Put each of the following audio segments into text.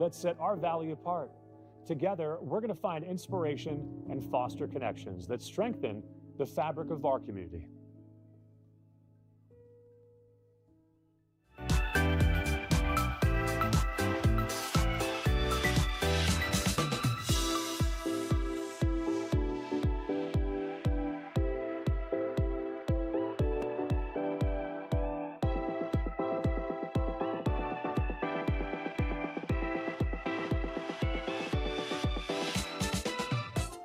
that set our valley apart. Together, we're going to find inspiration and foster connections that strengthen the fabric of our community.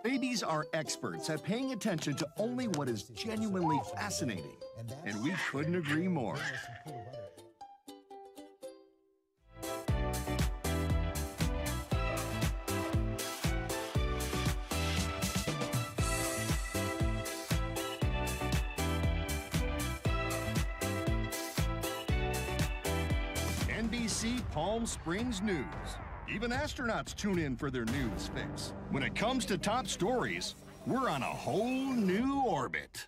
Babies are experts at paying attention to only what is genuinely fascinating, and we couldn't agree more. NBC Palm Springs News. Even astronauts tune in for their news fix. When it comes to top stories, we're on a whole new orbit.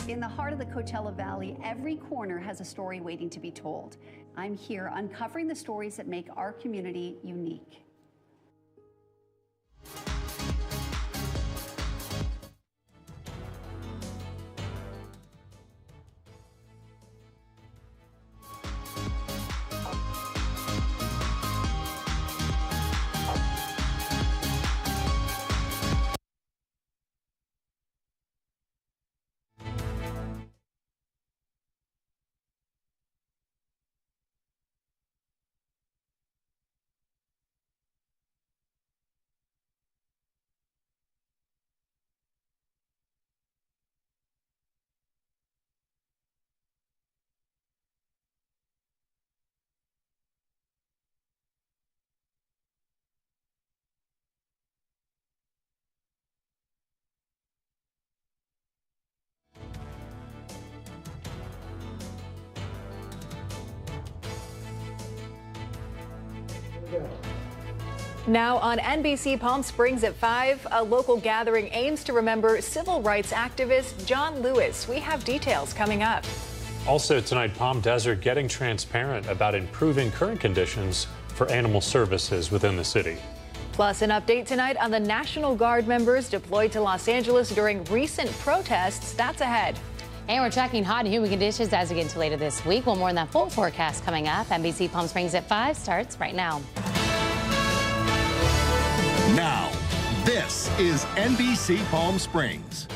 In the heart of the Coachella Valley, every corner has a story waiting to be told. I'm here uncovering the stories that make our community unique. Now on NBC Palm Springs at 5, a local gathering aims to remember civil rights activist John Lewis. We have details coming up. Also tonight, Palm Desert getting transparent about improving current conditions for animal services within the city. Plus an update tonight on the National Guard members deployed to Los Angeles during recent protests. That's ahead. And we're tracking hot and humid conditions as we get into later this week. Well, more on that full forecast coming up. NBC Palm Springs at 5 starts right now. Now, this is NBC Palm Springs.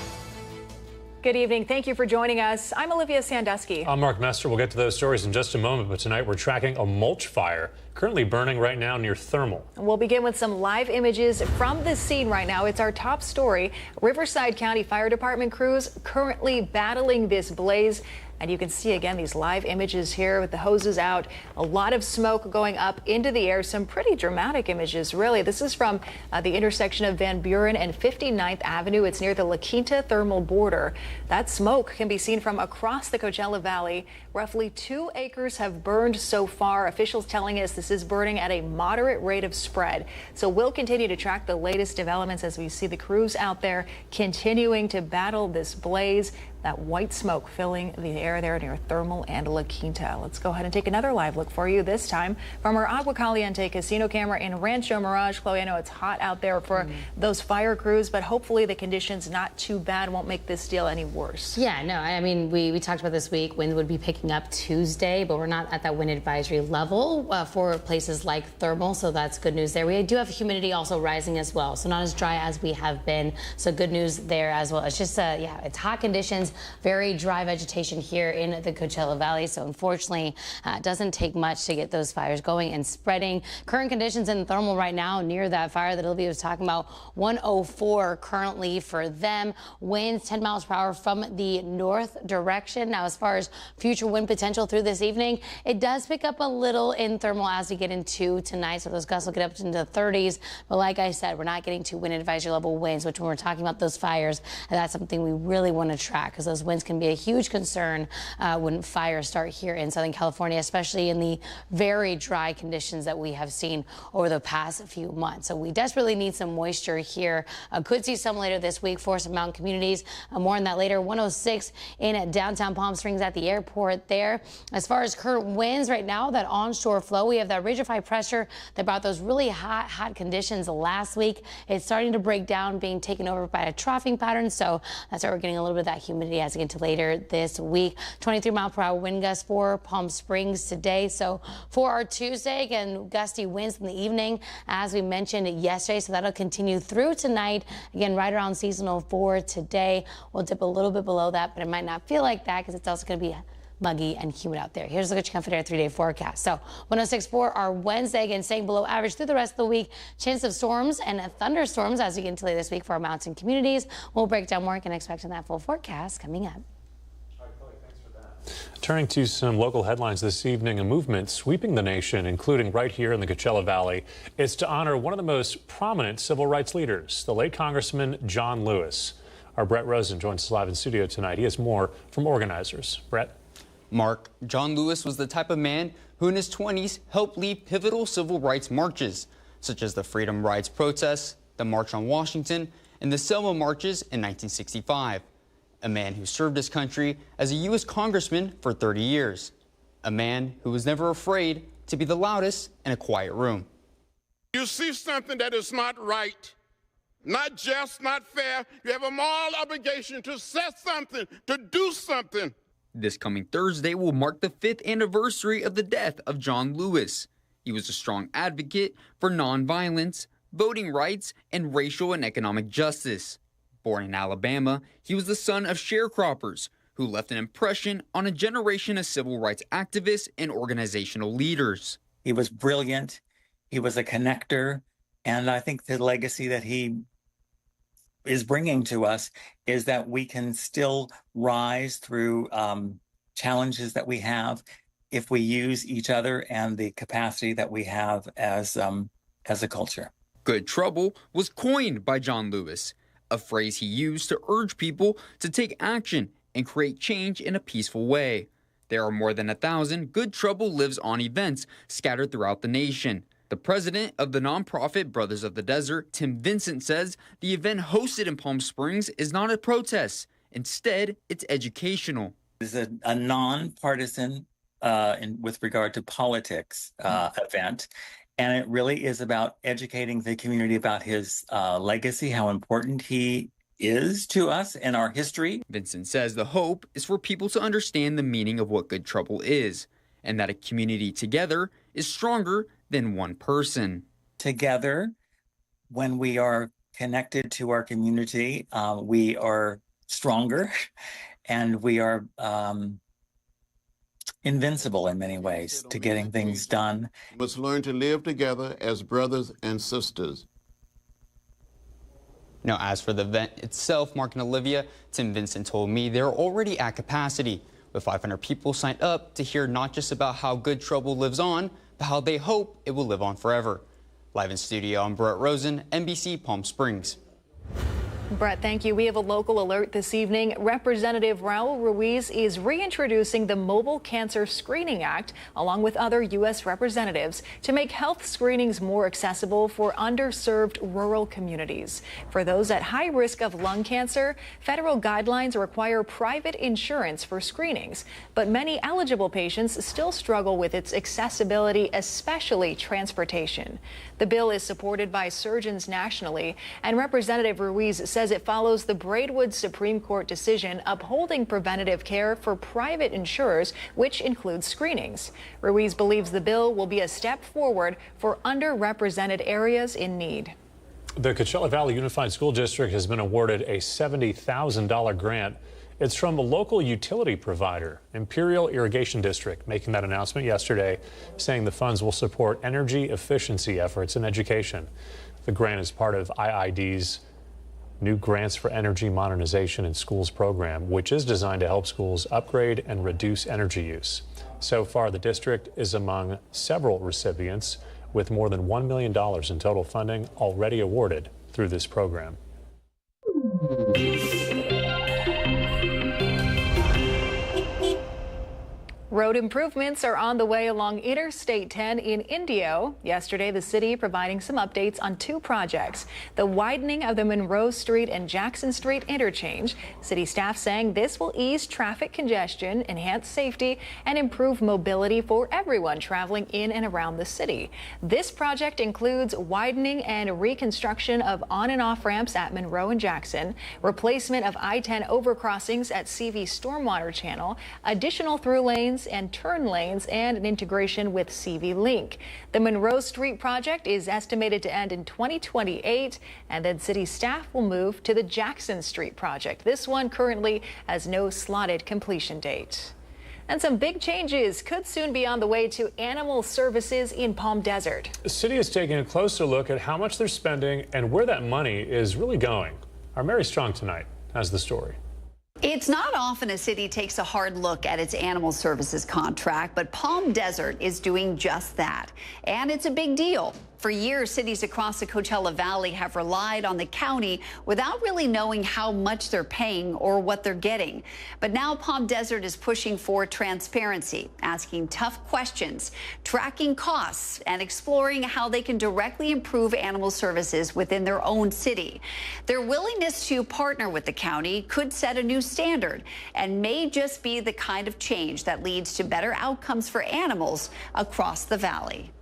Good evening. Thank you for joining us. I'm Olivia Sandusky. I'm Mark Mester. We'll get to those stories in just a moment, but tonight we're tracking a mulch fire currently burning right now near Thermal. We'll begin with some live images from this scene right now. It's our top story. Riverside County Fire Department crews currently battling this blaze. And you can see again these live images here with the hoses out, a lot of smoke going up into the air, some pretty dramatic images, really. This is from the intersection of Van Buren and 59th Avenue. It's near the La Quinta thermal border. That smoke can be seen from across the Coachella Valley. Roughly 2 acres have burned so far. Officials telling us this is burning at a moderate rate of spread. So we'll continue to track the latest developments as we see the crews out there continuing to battle this blaze. That white smoke filling the air there near Thermal and La Quinta. Let's go ahead and take another live look for you, this time from our Agua Caliente casino camera in Rancho Mirage. Chloe, I know it's hot out there for those fire crews, but hopefully the conditions not too bad, won't make this deal any worse. Yeah, no, I mean, we talked about this week. Wind would be picking up Tuesday, but we're not at that wind advisory level for places like Thermal, so that's good news there. We do have humidity also rising as well, so not as dry as we have been, so good news there as well. It's just, yeah, it's hot conditions. Very dry vegetation here in the Coachella Valley, so unfortunately it doesn't take much to get those fires going and spreading. Current conditions in Thermal right now near that fire that Olivia was talking about, 104 currently for them. Winds 10 miles per hour from the north direction. Now, as far as future wind potential through this evening, it does pick up a little in Thermal as we get into tonight, so those gusts will get up into the 30s. But like I said, we're not getting to wind advisory level winds, which when we're talking about those fires, and that's something we really want to track. because those winds can be a huge concern when fires start here in Southern California, especially in the very dry conditions that we have seen over the past few months. So we desperately need some moisture here. Could see some later this week for some mountain communities. More on that later. 106 in downtown Palm Springs at the airport there. As far as current winds right now, that onshore flow, we have that ridge of high pressure that brought those really hot conditions last week. It's starting to break down, being taken over by a troughing pattern. So that's why we're getting a little bit of that humidity as we get into later this week. 23-mile-per-hour wind gusts for Palm Springs today. So for our Tuesday, again, gusty winds in the evening, as we mentioned yesterday. So that'll continue through tonight. Again, right around seasonal for today. We'll dip a little bit below that, but it might not feel like that because it's also going to be muggy and humid out there. Here's a look at your Comfort Air 3-day forecast. So 106.4 our Wednesday, again staying below average through the rest of the week. Chance of storms and thunderstorms as we get into later this week for our mountain communities. We'll break down more and can expect in that full forecast coming up. Turning to some local headlines this evening, a movement sweeping the nation, including right here in the Coachella Valley. It's to honor one of the most prominent civil rights leaders, the late Congressman John Lewis. Our Brett Rosen joins us live in studio tonight. He has more from organizers. Brett? Mark, John Lewis was the type of man who in his 20s helped lead pivotal civil rights marches, such as the Freedom Rides protests, the March on Washington, and the Selma marches in 1965. A man who served his country as a U.S. congressman for 30 years. A man who was never afraid to be the loudest in a quiet room. You see something that is not right, not just, not fair, you have a moral obligation to say something, to do something. This coming Thursday will mark the 5th anniversary of the death of John Lewis. He was a strong advocate for nonviolence, voting rights, and racial and economic justice. Born in Alabama, he was the son of sharecroppers who left an impression on a generation of civil rights activists and organizational leaders. He was brilliant. He was a connector. And I think the legacy that he is bringing to us is that we can still rise through challenges that we have if we use each other and the capacity that we have as a culture. Good trouble was coined by John Lewis, a phrase he used to urge people to take action and create change in a peaceful way. There are more than 1,000 Good Trouble Lives On events scattered throughout the nation. The president of the nonprofit Brothers of the Desert, Tim Vincent, says the event hosted in Palm Springs is not a protest. Instead, it's educational. It's a nonpartisan, with regard to politics, event. And it really is about educating the community about his legacy, how important he is to us and our history. Vincent says the hope is for people to understand the meaning of what good trouble is, and that a community together is stronger than one person. Together, when we are connected to our community, we are stronger and we are invincible in many ways to getting things done. We must learn to live together as brothers and sisters. Now, as for the event itself, Mark and Olivia, Tim Vincent told me they're already at capacity, with 500 people signed up to hear not just about how Good Trouble lives on, but how they hope it will live on forever. Live in studio, I'm Brett Rosen, NBC Palm Springs. Brett, thank you. We have a local alert this evening. Representative Raul Ruiz is reintroducing the Mobile Cancer Screening Act, along with other U.S. representatives, to make health screenings more accessible for underserved rural communities. For those at high risk of lung cancer, federal guidelines require private insurance for screenings, but many eligible patients still struggle with its accessibility, especially transportation. The bill is supported by surgeons nationally, and Representative Ruiz says it follows the Braidwood Supreme Court decision upholding preventative care for private insurers, which includes screenings. Ruiz believes the bill will be a step forward for underrepresented areas in need. The Coachella Valley Unified School District has been awarded a $70,000 grant. It's from a local utility provider, Imperial Irrigation District, making that announcement yesterday, saying the funds will support energy efficiency efforts in education. The grant is part of IID's new Grants for Energy Modernization in Schools program, which is designed to help schools upgrade and reduce energy use. So far, the district is among several recipients with more than $1 million in total funding already awarded through this program. Road improvements are on the way along Interstate 10 in Indio. Yesterday, the city providing some updates on two projects. The widening of the Monroe Street and Jackson Street interchange. City staff saying this will ease traffic congestion, enhance safety, and improve mobility for everyone traveling in and around the city. This project includes widening and reconstruction of on and off ramps at Monroe and Jackson, replacement of I-10 overcrossings at CV Stormwater Channel, additional through lanes and turn lanes, and an integration with CV Link. The Monroe Street project is estimated to end in 2028, and then city staff will move to the Jackson Street project. This one currently has no slotted completion date. And some big changes could soon be on the way to animal services in Palm Desert. The city is taking a closer look at how much they're spending and where that money is really going. Our Mary Strong tonight has the story. It's not often a city takes a hard look at its animal services contract, but Palm Desert is doing just that. And it's a big deal. For years, cities across the Coachella Valley have relied on the county without really knowing how much they're paying or what they're getting. But now Palm Desert is pushing for transparency, asking tough questions, tracking costs, and exploring how they can directly improve animal services within their own city. Their willingness to partner with the county could set a new standard and may just be the kind of change that leads to better outcomes for animals across the valley.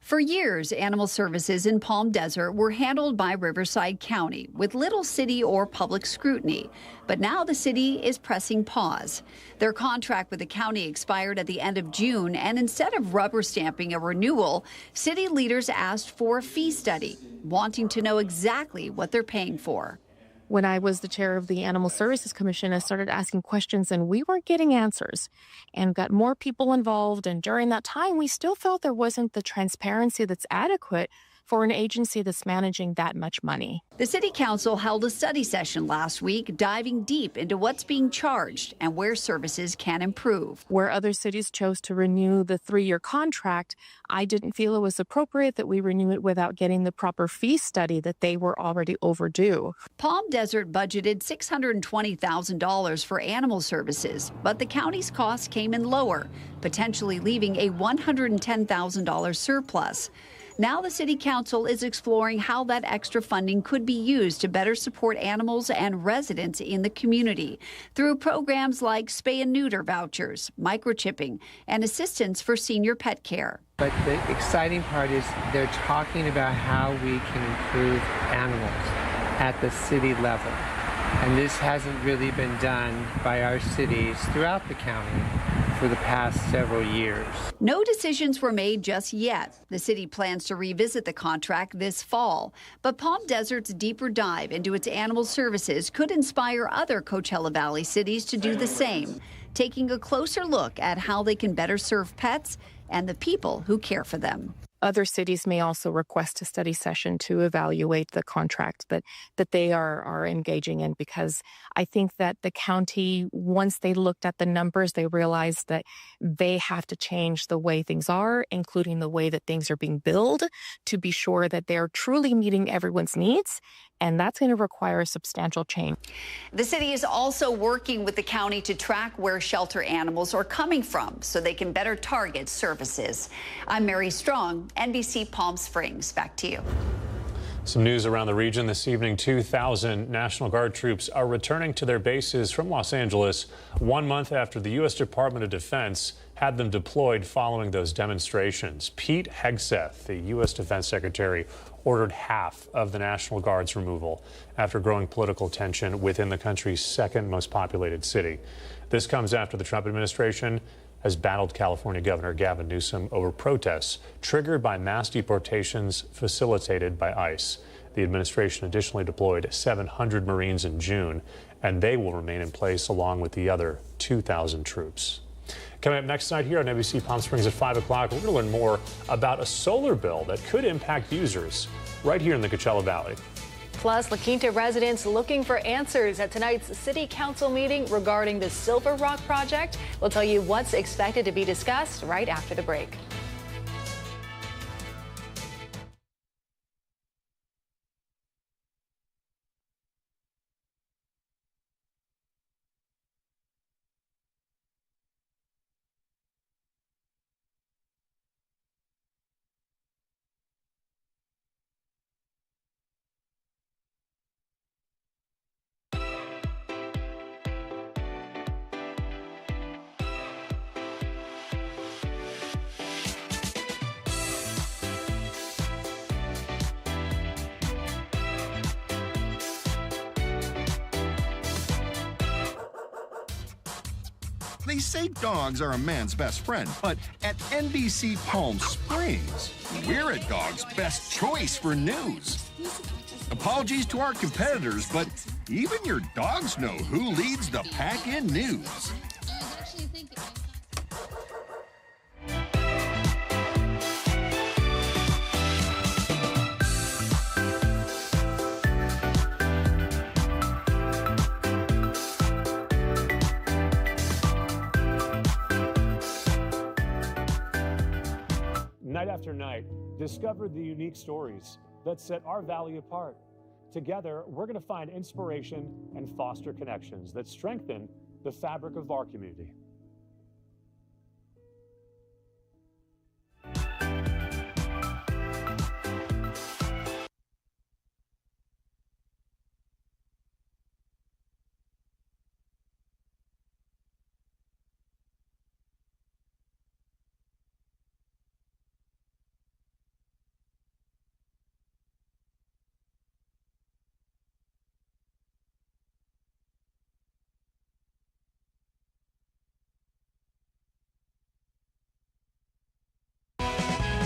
For years, animal services in Palm Desert were handled by Riverside County with little city or public scrutiny. But now the city is pressing pause. Their contract with the county expired at the end of June, and instead of rubber stamping a renewal, city leaders asked for a fee study, wanting to know exactly what they're paying for. When I was the chair of the Animal Services Commission, I started asking questions and we weren't getting answers and got more people involved. And during that time, we still felt there wasn't the transparency that's adequate for an agency that's managing that much money. The City Council held a study session last week, diving deep into what's being charged and where services can improve. Where other cities chose to renew the 3-year contract, I didn't feel it was appropriate that we renew it without getting the proper fee study that they were already overdue. Palm Desert budgeted $620,000 for animal services, but the county's costs came in lower, potentially leaving a $110,000 surplus. Now the City Council is exploring how that extra funding could be used to better support animals and residents in the community through programs like spay and neuter vouchers, microchipping, and assistance for senior pet care. But the exciting part is they're talking about how we can improve animals at the city level. And this hasn't really been done by our cities throughout the county for the past several years. No decisions were made just yet. The city plans to revisit the contract this fall, but Palm Desert's deeper dive into its animal services could inspire other Coachella Valley cities to do the same, taking a closer look at how they can better serve pets and the people who care for them. Other cities may also request a study session to evaluate the contract that they are engaging in, because I think that the county, once they looked at the numbers, they realized that they have to change the way things are, including the way that things are being billed, to be sure that they're truly meeting everyone's needs. And that's going to require a substantial change. The city is also working with the county to track where shelter animals are coming from so they can better target services. I'm Mary Strong, NBC Palm Springs. Back to you. Some news around the region this evening. 2,000 National Guard troops are returning to their bases from Los Angeles 1 month after the U.S. Department of Defense had them deployed following those demonstrations. Pete Hegseth, the U.S. Defense Secretary, ordered half of the National Guard's removal after growing political tension within the country's second most populated city. This comes after the Trump administration has battled California Governor Gavin Newsom over protests triggered by mass deportations facilitated by ICE. The administration additionally deployed 700 Marines in June, and they will remain in place along with the other 2,000 troops. Coming up next night here on NBC Palm Springs at 5 o'clock, we're going to learn more about a solar bill that could impact users right here in the Coachella Valley. Plus, La Quinta residents looking for answers at tonight's City Council meeting regarding the Silver Rock project. We'll tell you what's expected to be discussed right after the break. They say dogs are a man's best friend, but at NBC Palm Springs, we're a dog's best choice for news. Apologies to our competitors, but even your dogs know who leads the pack in news. Night after night, discover the unique stories that set our valley apart. Together, we're going to find inspiration and foster connections that strengthen the fabric of our community.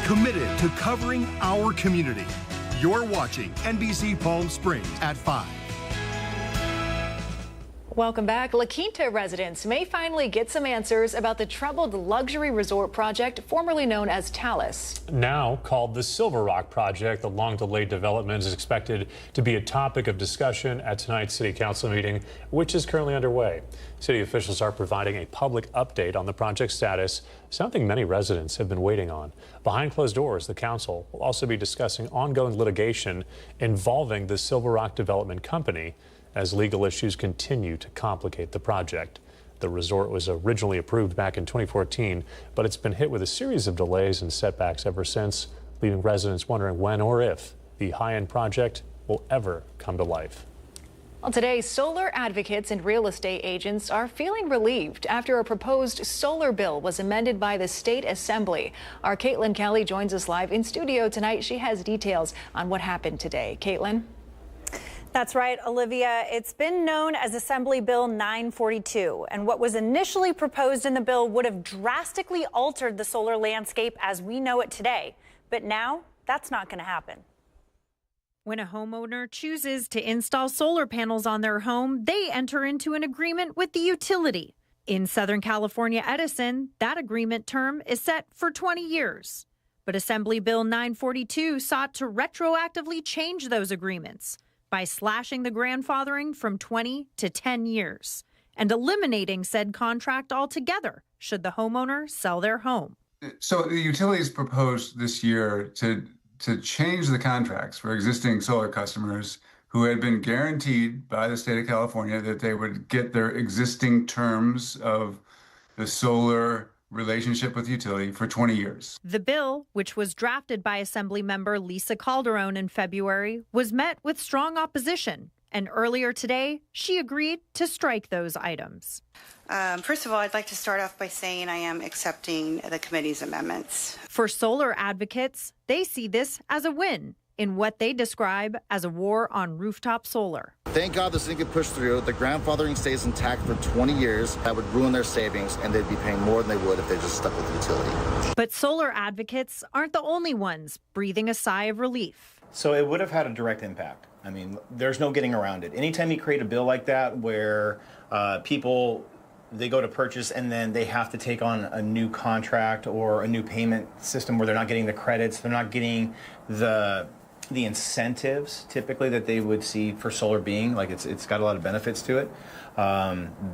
Committed to covering our community. You're watching NBC Palm Springs at 5. Welcome back. La Quinta residents may finally get some answers about the troubled luxury resort project formerly known as Talus. Now called the Silver Rock Project, the long-delayed development is expected to be a topic of discussion at tonight's City Council meeting, which is currently underway. City officials are providing a public update on the project status, something many residents have been waiting on. Behind closed doors, the council will also be discussing ongoing litigation involving the Silver Rock Development Company as legal issues continue to complicate the project. The resort was originally approved back in 2014, but it's been hit with a series of delays and setbacks ever since, leaving residents wondering when or if the high-end project will ever come to life. Well, today, solar advocates and real estate agents are feeling relieved after a proposed solar bill was amended by the state assembly. Our Caitlin Kelly joins us live in studio tonight. She has details on what happened today. Caitlin? That's right, Olivia. It's been known as Assembly Bill 942, and what was initially proposed in the bill would have drastically altered the solar landscape as we know it today. But now, that's not going to happen. When a homeowner chooses to install solar panels on their home, they enter into an agreement with the utility. In Southern California Edison, that agreement term is set for 20 years. But Assembly Bill 942 sought to retroactively change those agreements by slashing the grandfathering from 20 to 10 years and eliminating said contract altogether should the homeowner sell their home. So the utilities proposed this year to change the contracts for existing solar customers who had been guaranteed by the state of California that they would get their existing terms of the solar relationship with the utility for 20 years. The bill, which was drafted by Assembly member Lisa Calderon in February, was met with strong opposition. And earlier today, she agreed to strike those items. First of all, I'd like to start off by saying I am accepting the committee's amendments. For solar advocates, they see this as a win in what they describe as a war on rooftop solar. Thank God this didn't get pushed through. The grandfathering stays intact for 20 years. That would ruin their savings, and they'd be paying more than they would if they just stuck with the utility. But solar advocates aren't the only ones breathing a sigh of relief. So it would have had a direct impact. I mean, there's no getting around it. Anytime you create a bill like that where people, they go to purchase and then they have to take on a new contract or a new payment system where they're not getting the credits, they're not getting the incentives typically that they would see for solar being, like it's got a lot of benefits to it,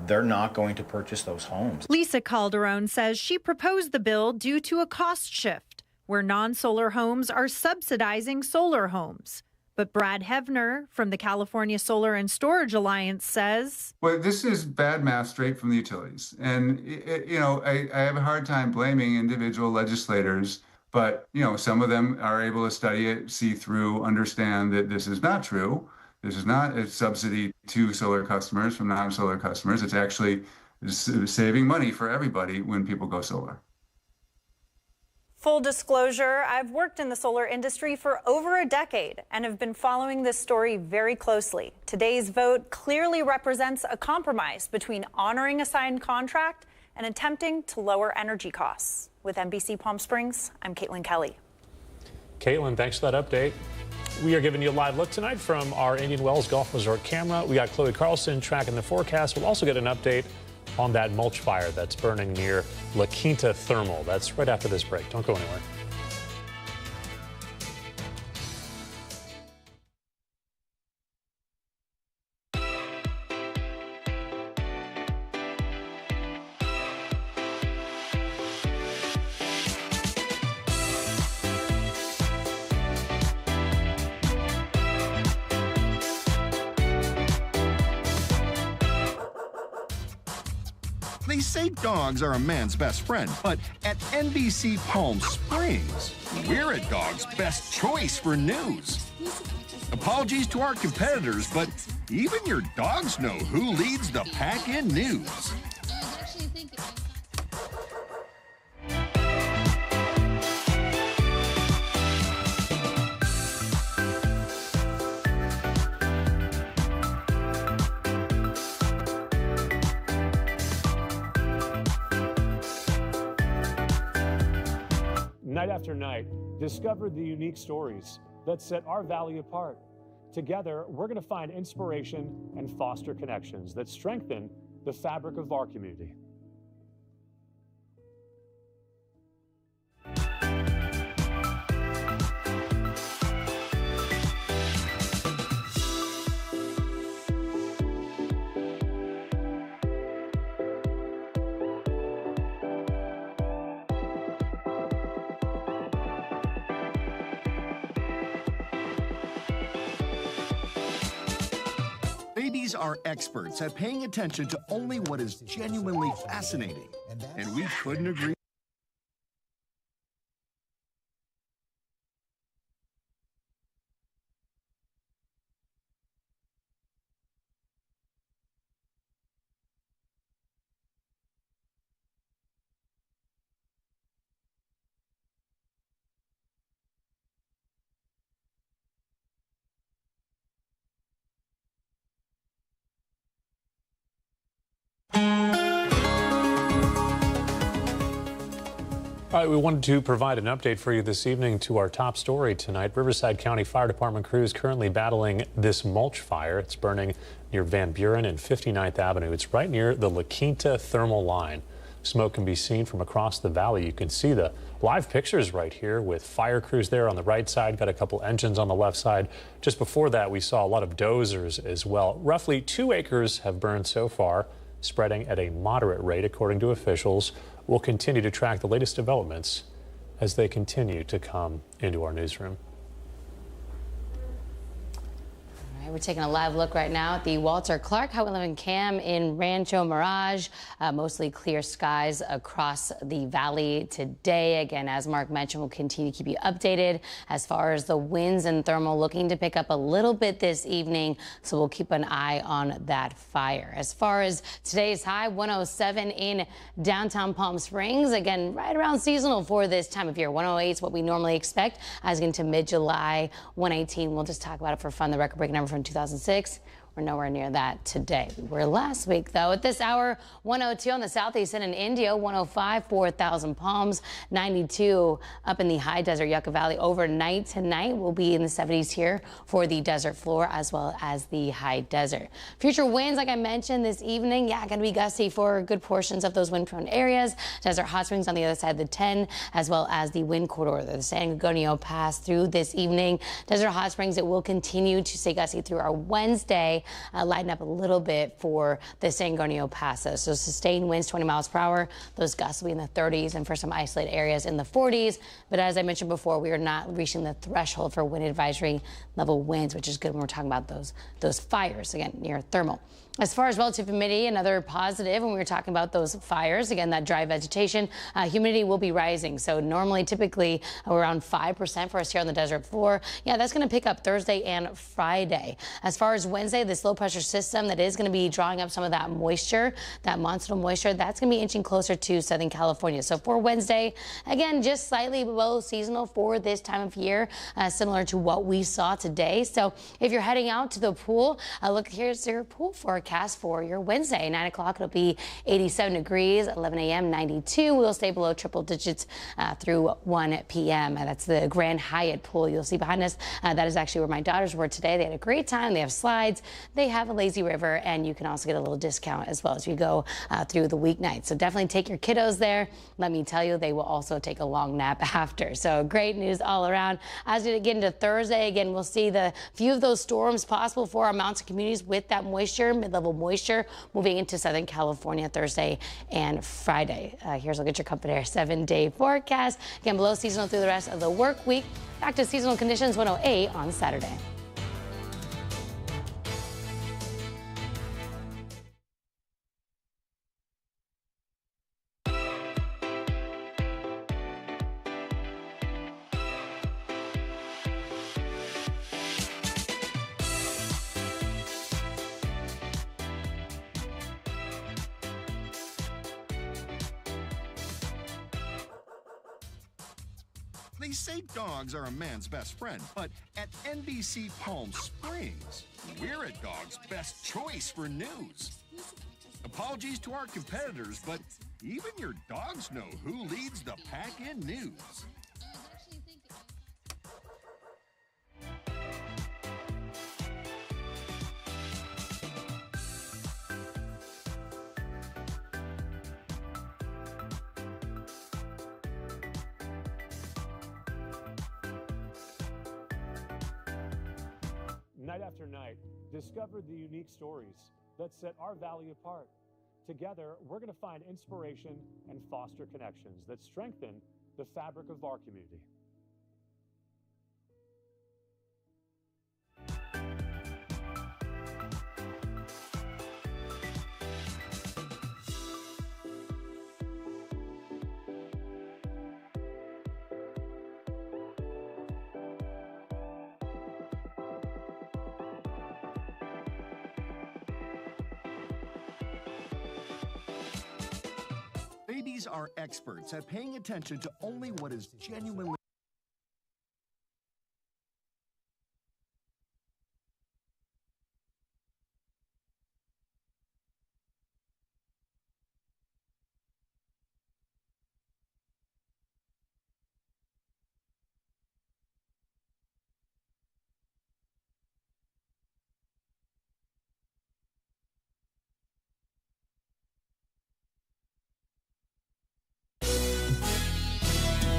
they're not going to purchase those homes. Lisa Calderon says she proposed the bill due to a cost shift where non-solar homes are subsidizing solar homes. But Brad Hevner from the California Solar and Storage Alliance says, well, this is bad math straight from the utilities. And, I have a hard time blaming individual legislators. But, some of them are able to study it, see through, understand that this is not true. This is not a subsidy to solar customers from non-solar customers. It's actually saving money for everybody when people go solar. Full disclosure, I've worked in the solar industry for over a decade and have been following this story very closely. Today's vote clearly represents a compromise between honoring a signed contract and attempting to lower energy costs. With NBC Palm Springs, I'm Caitlin Kelly. Caitlin, thanks for that update. We are giving you a live look tonight from our Indian Wells Golf Resort camera. We got Chloe Carlson tracking the forecast. We'll also get an update on that mulch fire that's burning near La Quinta Thermal. That's right after this break. Don't go anywhere. They say dogs are a man's best friend, but at NBC Palm Springs, we're a dog's best choice for news. Apologies to our competitors, but even your dogs know who leads the pack in news. Night after night, discover the unique stories that set our valley apart. Together, we're going to find inspiration and foster connections that strengthen the fabric of our community. Babies are experts at paying attention to only what is genuinely fascinating, and we couldn't agree. All right, we wanted to provide an update for you this evening to our top story tonight. Riverside County Fire Department crews currently battling this mulch fire. It's burning near Van Buren and 59th Avenue. It's right near the La Quinta Thermal line. Smoke can be seen from across the valley. You can see the live pictures right here with fire crews there on the right side, got a couple engines on the left side. Just before that, we saw a lot of dozers as well. Roughly 2 acres have burned so far, spreading at a moderate rate, according to officials. We'll continue to track the latest developments as they continue to come into our newsroom. All right, we're taking a live look right now at the Walter Clark Highway 11 cam in Rancho Mirage. Mostly clear skies across the valley today. Again, as Mark mentioned, we'll continue to keep you updated as far as the winds and thermal looking to pick up a little bit this evening. So we'll keep an eye on that fire. As far as today's high, 107 in downtown Palm Springs. Again, right around seasonal for this time of year. 108 is what we normally expect as we get into mid-July. 118, we'll just talk about it for fun. The record-breaking number from 2006. We're nowhere near that today. We were last week, though. At this hour, 102 on the southeast and in Indio, 105 for Thousand Palms, 92 up in the high desert Yucca Valley. Overnight tonight, we'll be in the 70s here for the desert floor as well as the high desert. Future winds, like I mentioned this evening, going to be gusty for good portions of those wind-prone areas. Desert hot springs on the other side of the 10, as well as the wind corridor, the San Antonio Pass through this evening. Desert hot springs, it will continue to stay gusty through our Wednesday. Lighten up a little bit for the San Antonio passes. So sustained winds 20 miles per hour. Those gusts will be in the 30s and for some isolated areas in the 40s. But as I mentioned before, we are not reaching the threshold for wind advisory level winds, which is good when we're talking about those fires, again, near thermal. As far as relative humidity, another positive when we were talking about those fires, again, that dry vegetation, humidity will be rising. So normally, typically around 5% for us here on the desert floor. That's going to pick up Thursday and Friday. As far as Wednesday, this low pressure system that is going to be drawing up some of that moisture, that monsoonal moisture, that's going to be inching closer to Southern California. So for Wednesday, again, just slightly below seasonal for this time of year, similar to what we saw today. So if you're heading out to the pool, look, here's your pool forecast. forecast for your Wednesday. 9 o'clock, it'll be 87 degrees, 11 a.m., 92. We'll stay below triple digits through 1 p.m. That's the Grand Hyatt pool you'll see behind us. That is actually where my daughters were today. They had a great time. They have slides. They have a lazy river, and you can also get a little discount as well as you go through the weeknight. So definitely take your kiddos there. Let me tell you, they will also take a long nap after. So great news all around. As we get into Thursday, again, we'll see the few of those storms possible for our mountain communities with that moisture, mid-level moisture, moving into Southern California Thursday and Friday. Here's a look at your company 7-day forecast. Again, below seasonal through the rest of the work week. Back to seasonal conditions 108 on Saturday. They say dogs are a man's best friend, but at NBC Palm Springs, we're a dog's best choice for news. Apologies to our competitors, but even your dogs know who leads the pack in news. Night after night, discover the unique stories that set our valley apart. Together, we're going to find inspiration and foster connections that strengthen the fabric of our community. Babies are experts at paying attention to only what is genuinely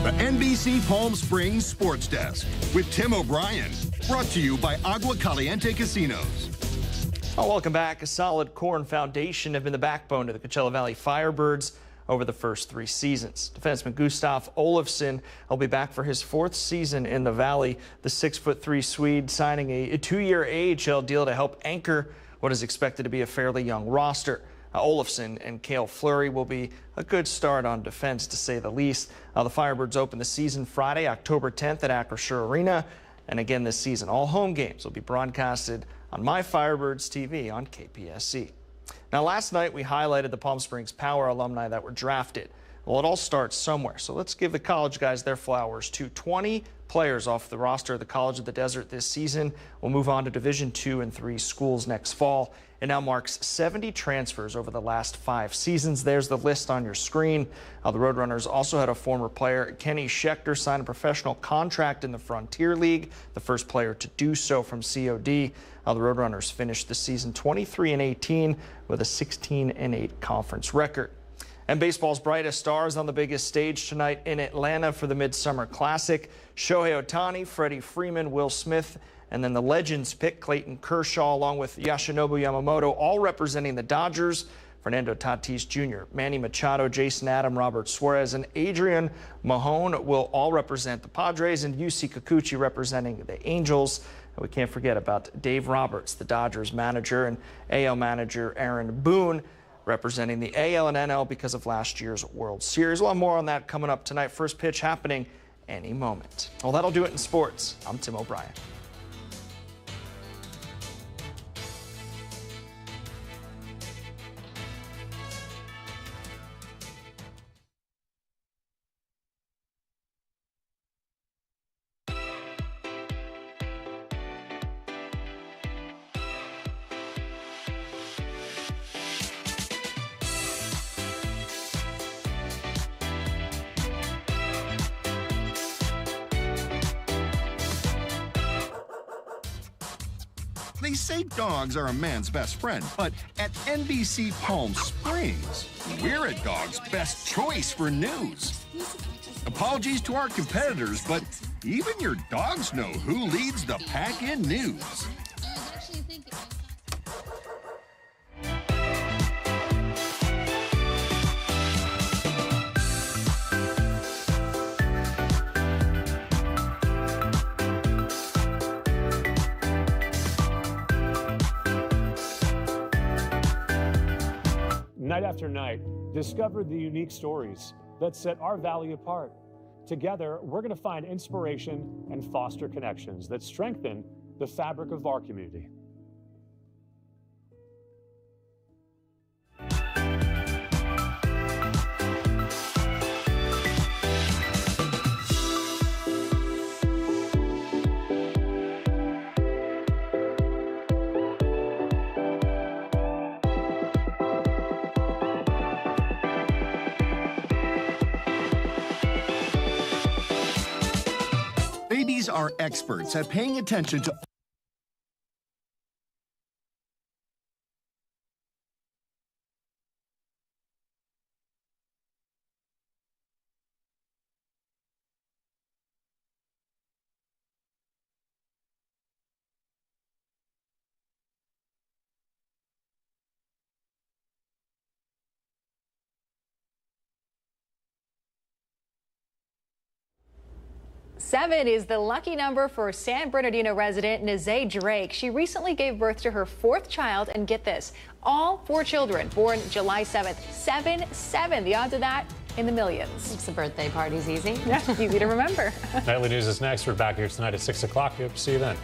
The NBC Palm Springs Sports Desk with Tim O'Brien. Brought to you by Agua Caliente Casinos. Oh, welcome back. A solid core and foundation have been the backbone of the Coachella Valley Firebirds over the first 3 seasons. Defenseman Gustav Olofsson will be back for his 4th season in the Valley. The 6'3" Swede signing a 2-year AHL deal to help anchor what is expected to be a fairly young roster. Olofsson and Cale Fleury will be a good start on defense, to say the least. The Firebirds open the season Friday, October 10th at Acrisure Arena. And again this season, all home games will be broadcasted on My Firebirds TV on KPSC. Now, last night we highlighted the Palm Springs Power alumni that were drafted. Well, it all starts somewhere, so let's give the college guys their flowers. 20 players off the roster of the College of the Desert this season will move on to Division II and III schools next fall. It now marks 70 transfers over the last 5 seasons. There's the list on your screen. The Roadrunners also had a former player, Kenny Schechter, sign a professional contract in the Frontier League, the first player to do so from COD. The Roadrunners finished the season 23-18 with a 16-8 conference record. And baseball's brightest stars on the biggest stage tonight in Atlanta for the Midsummer Classic. Shohei Ohtani, Freddie Freeman, Will Smith, and then the Legends pick Clayton Kershaw along with Yoshinobu Yamamoto, all representing the Dodgers. Fernando Tatis Jr., Manny Machado, Jason Adam, Robert Suarez, and Adrian Mahone will all represent the Padres, and Yusei Kikuchi representing the Angels. And we can't forget about Dave Roberts, the Dodgers manager, and AL manager Aaron Boone representing the AL and NL because of last year's World Series. We'll have more on that coming up tonight. First pitch happening any moment. Well, that'll do it in sports. I'm Tim O'Brien. They say dogs are a man's best friend, but at NBC Palm Springs, we're a dog's best choice for news. Apologies to our competitors, but even your dogs know who leads the pack in news. Night after night, discover the unique stories that set our valley apart. Together, we're going to find inspiration and foster connections that strengthen the fabric of our community. Babies are experts at paying attention to Seven is the lucky number for San Bernardino resident Nazay Drake. She recently gave birth to her fourth child, and get this, all four children born July 7th. 7-7. The odds of that in the millions. Makes the birthday parties easy. Yeah, easy to remember. Nightly News is next. We're back here tonight at 6 o'clock. We hope to see you then.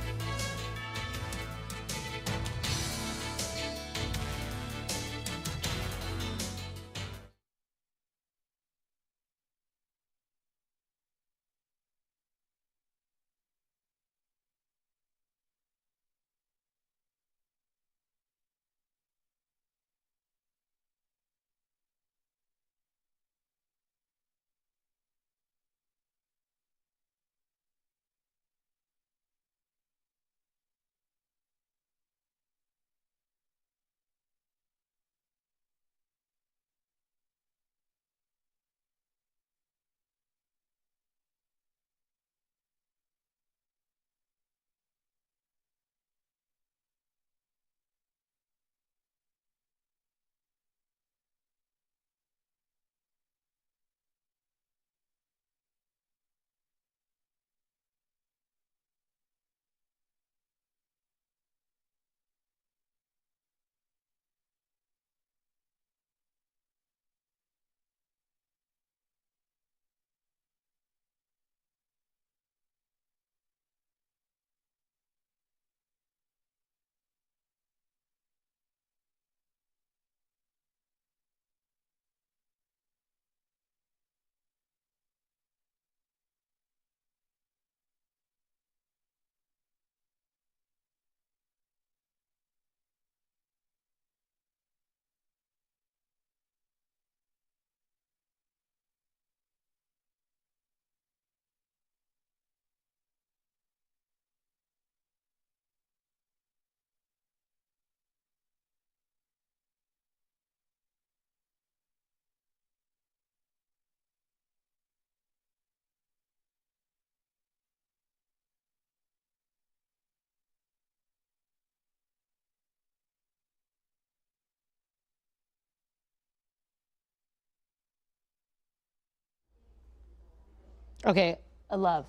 Okay, I love.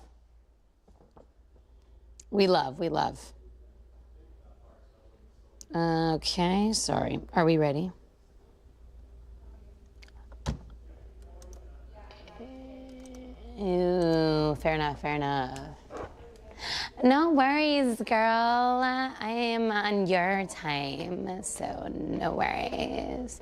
We love. Okay, sorry. Are we ready? Ooh, fair enough. No worries, girl. I am on your time, so no worries.